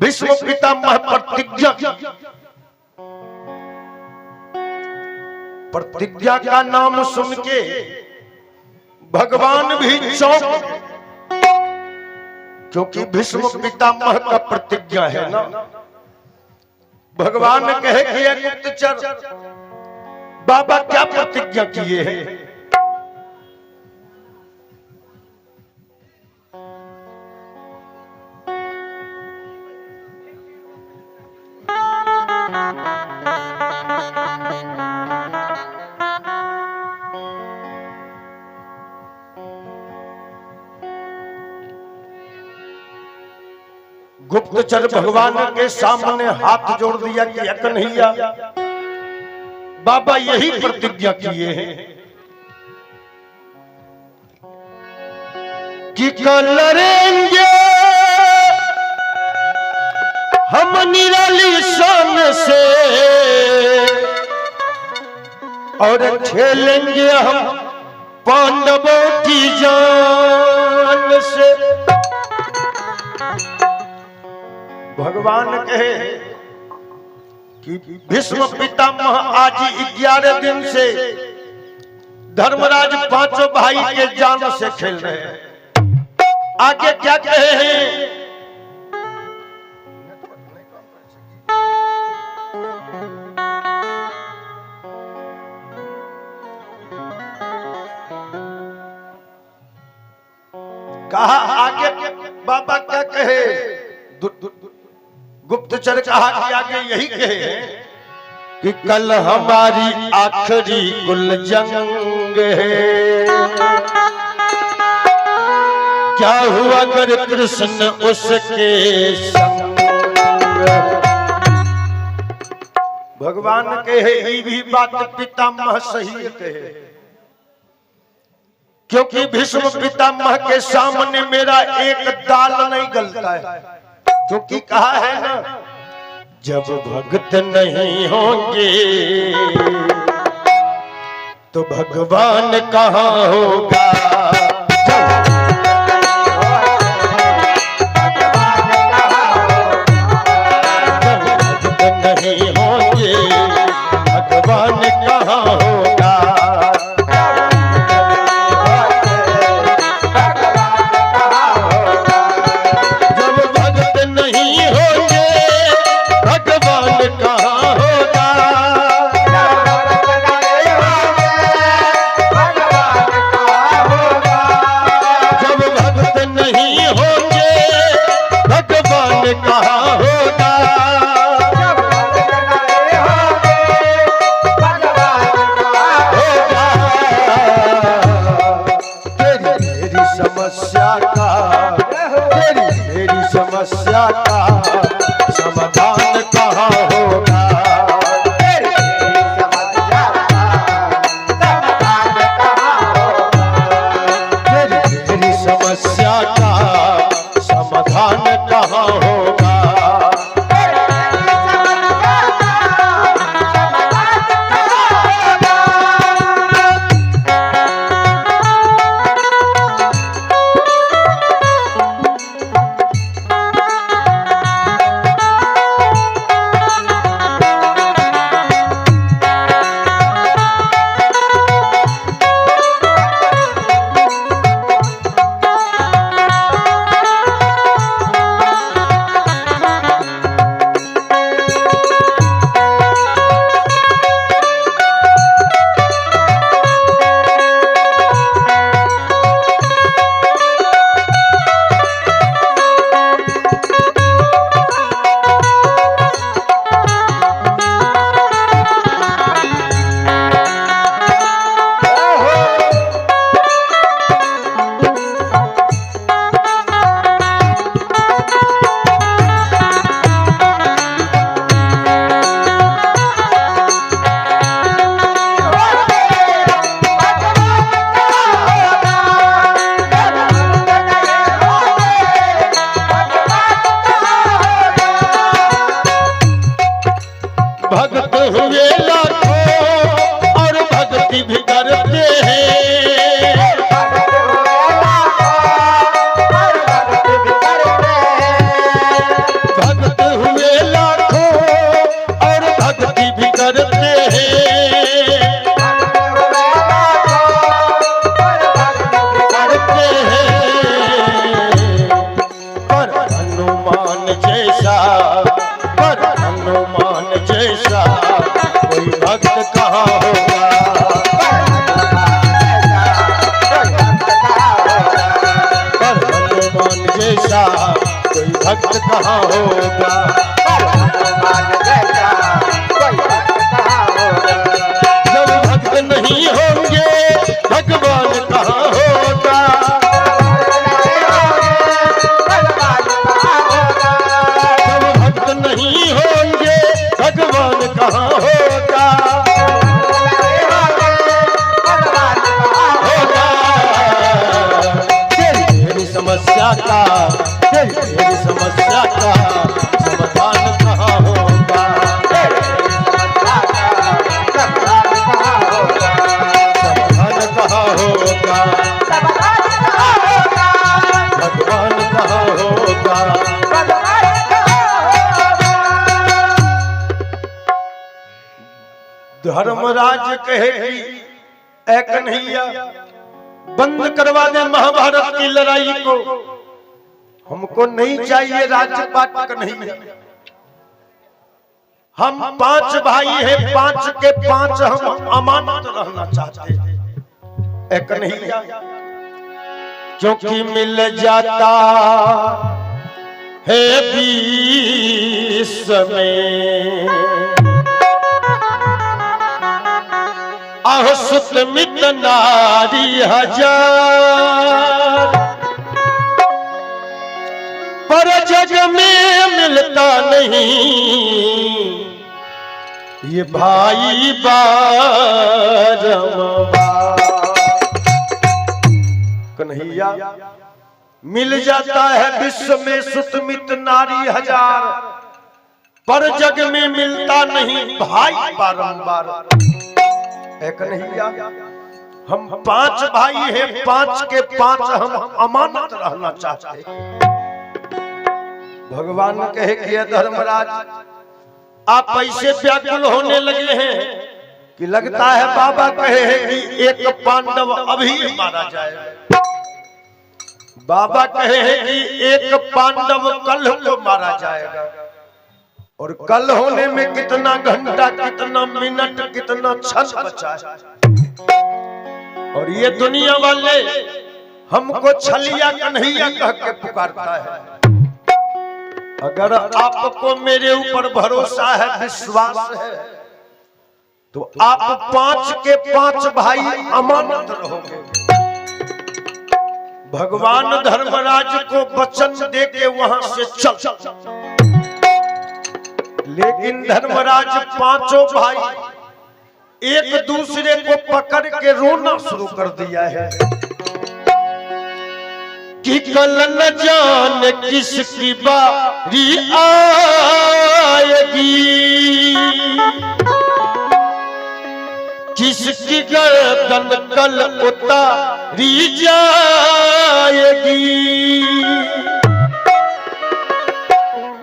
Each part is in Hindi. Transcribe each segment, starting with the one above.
भीष्म पितामह प्रतिज्ञा की। प्रतिज्ञा का नाम सुन के भगवान भी चौंक, क्योंकि भीष्म पितामह का प्रतिज्ञा है ना। भगवान कहे कि गुप्तचर बाबा क्या प्रतिज्ञा किए हैं? गुप्तचर भगवान के सामने हाथ जोड़ दिया कि कन्हैया बाबा यही प्रतिज्ञा किए हैं कि कल लड़ेंगे हम निराली शान से और खेलेंगे हम पांडवों की जान से। भगवान कहे कि भीष्म पितामह आज 11 दिन से धर्मराज पांचों भाई के जान से खेल रहे हैं। आगे क्या कहे हैं? कहा आगे बाबा क्या कहे? गुप्तचर कहा कि आगे यही कहे कि कल हमारी आखिरी कुल जंग है, क्या हुआ अगर कृष्ण उसके संग। भगवान कहे ये भी बात पितामह सही कहे, क्योंकि भीष्म पितामह के सामने मेरा एक दाल नहीं गलता है। क्योंकि कहा है ना, जब भक्त नहीं होंगे तो भगवान कहाँ होगा। जब भक्त नहीं होंगे भगवान कहाँ होगा। समस्या का समाधान कहाँ होगा। तेरी समस्या का समाधान कहाँ होगा। भक्त हुए लाखों और भक्ति भी करते हैं। भक्त जैसा, पर हनुमान जैसा कोई भक्त कहाँ होगा। पर हनुमान जैसा कोई भक्त कहाँ होगा। जब भक्त नहीं होंगे भगवान कहाँ होगा। जब भक्त नहीं होंगे भगवान कहाँ होगा। तेरी समस्या का, तेरी समस्या का समाधान कहाँ होगा। समाधान कहाँ होगा। भगवान कहाँ होगा। धर्मराज कहे कि ऐ कन्हैया बंद करवा दे महाभारत की लड़ाई को, हमको नहीं चाहिए राज्यपाट कन्हैया। हम 5 भाई हैं, 5 के 5 हम अमानत रहना चाहते हैं ऐ कन्हैया। क्योंकि मिल जाता है 20 में आहो सुत मित नारी 1000, पर जग में मिलता नहीं ये भाई बारंबार। कन्हैया मिल जाता है विश्व में सुतमित नारी 1000, पर जग में मिलता नहीं भाई बारंबार। कन्हैया हम 5 भाई हैं, 5 के 5 हम अमानत रहना चाहते हैं। भगवान कहे कि धर्मराज आप ऐसे व्याकुल होने लगे हैं कि लगता है बाबा कहे हैं कि एक पांडव अभी मारा जाए। बाबा कहे हैं कि एक पांडव कल को मारा जाएगा, और कल होने में कितना घंटा, कितना मिनट, कितना क्षण बचा है। और ये दुनिया वाले हमको छलिया कन्हैया कह के पुकारता है। अगर आपको मेरे ऊपर भरोसा है, विश्वास है, तो आप 5 के 5 भाई अमानत रहोगे। भगवान धर्मराज को वचन दे के वहां से चल, लेकिन धर्मराज 5 भाई एक दूसरे को पकड़ के रोना शुरू कर दिया है कि कल न जान किसकी बारी आएगी, किसकी गर्दन कल उतारी जाएगी।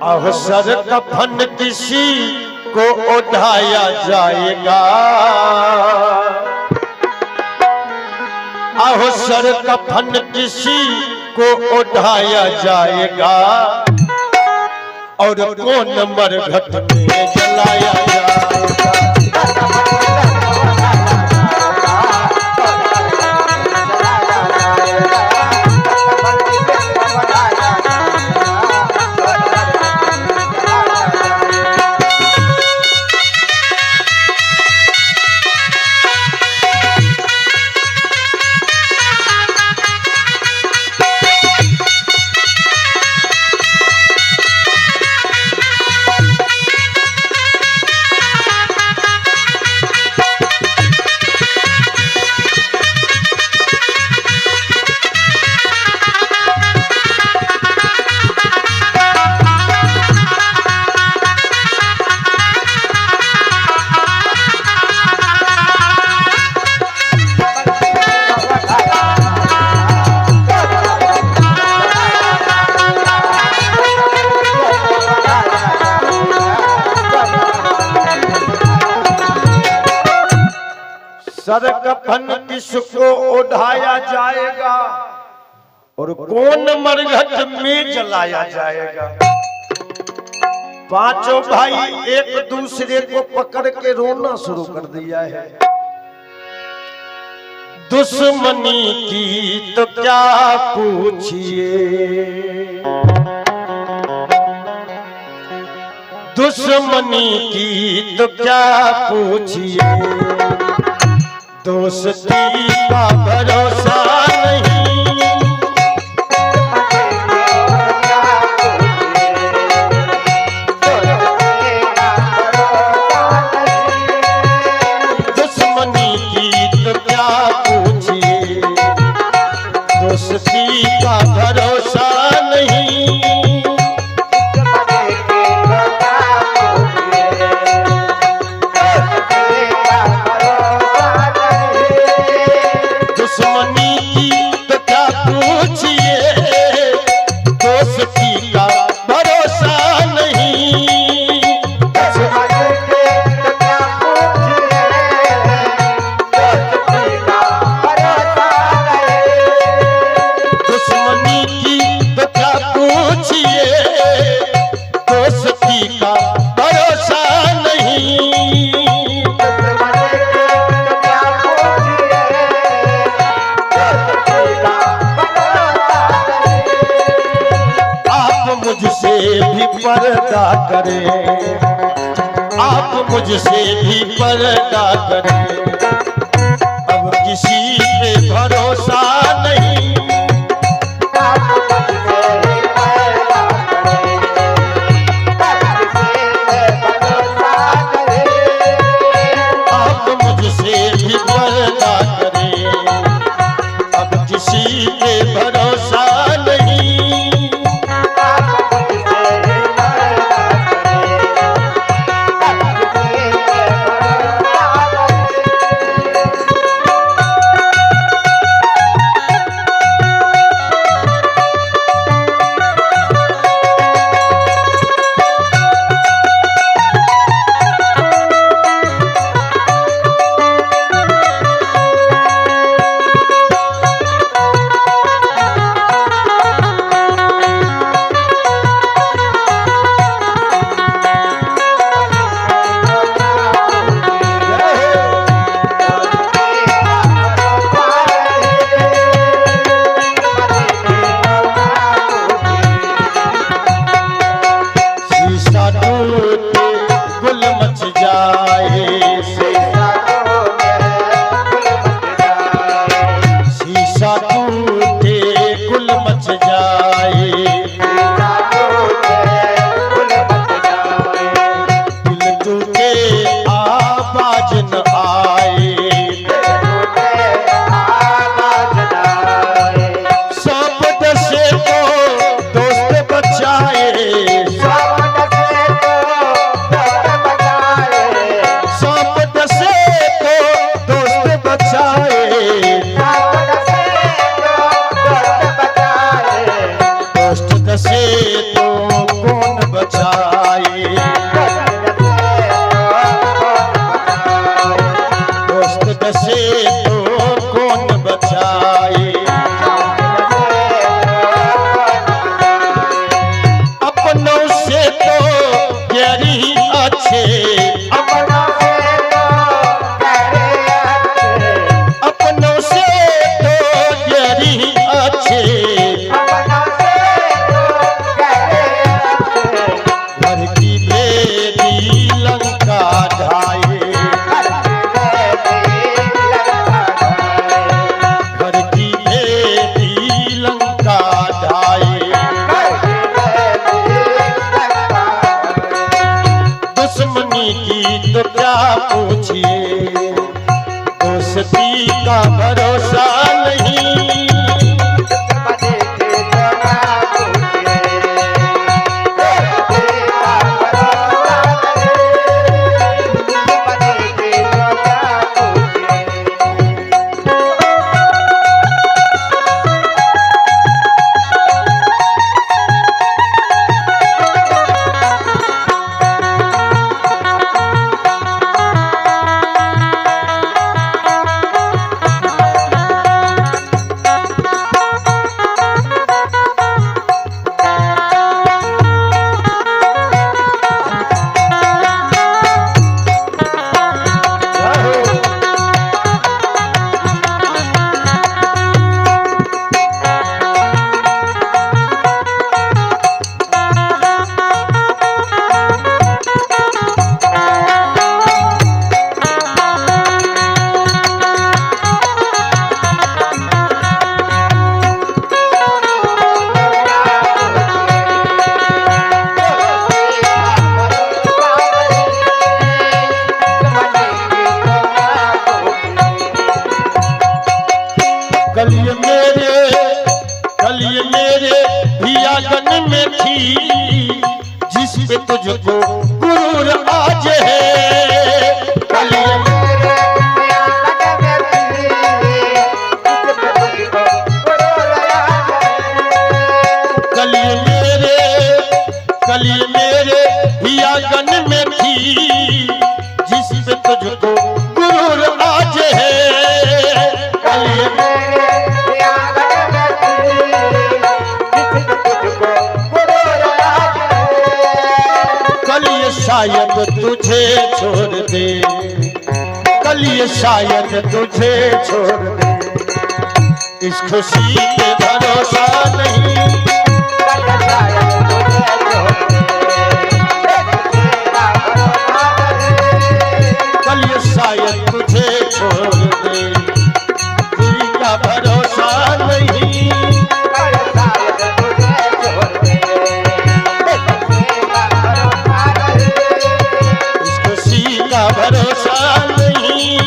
अवसर कफन किसी को उठाया जाएगा, अवसर कफन किसी को उठाया जाएगा, और कौन मरघट में जलाया जाएगा। सर कफन किसको उठाया जाएगा और कौन मरघट में जलाया जाएगा। पांचों भाई एक दूसरे को पकड़ के रोना शुरू कर दिया है। दुश्मनी की तो क्या पूछिए, दुश्मनी की तो क्या पूछिए, दोस्ती का भरोसा नहीं। दुश्मनी की तो क्या पूछिए, दोस्ती का भरोसा नहीं। दुश्मनी की तो क्या पूछिए, दोस्ती का भरोसा नहीं। दुश्मनी की तो क्या पूछिए, दोस्ती का भरोसा नहीं। मुझसे भी पर्दा करें, आप मुझसे भी पर्दा करें, अब किसी पे भरोसा नहीं। आप मुझसे भी पर्दा करें, अब किसी पे भरोसा नहीं। का भरोसा नहीं। गुरूर आज है। कली मेरे ही आंगन में थी, जिस पे तुझको गुरूर आज है। कली मेरे कलिए शायद तुझे छोड़ दे, कलिए शायद तुझे छोड़ दे, इस खुशी पे भरोसा नहीं। कलिए शायद तुझे छोड़ दे, खुशी का भरोसा नहीं। भरोसा नहीं।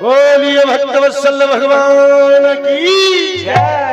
बोलिए भक्तवत्सल भगवान की जय।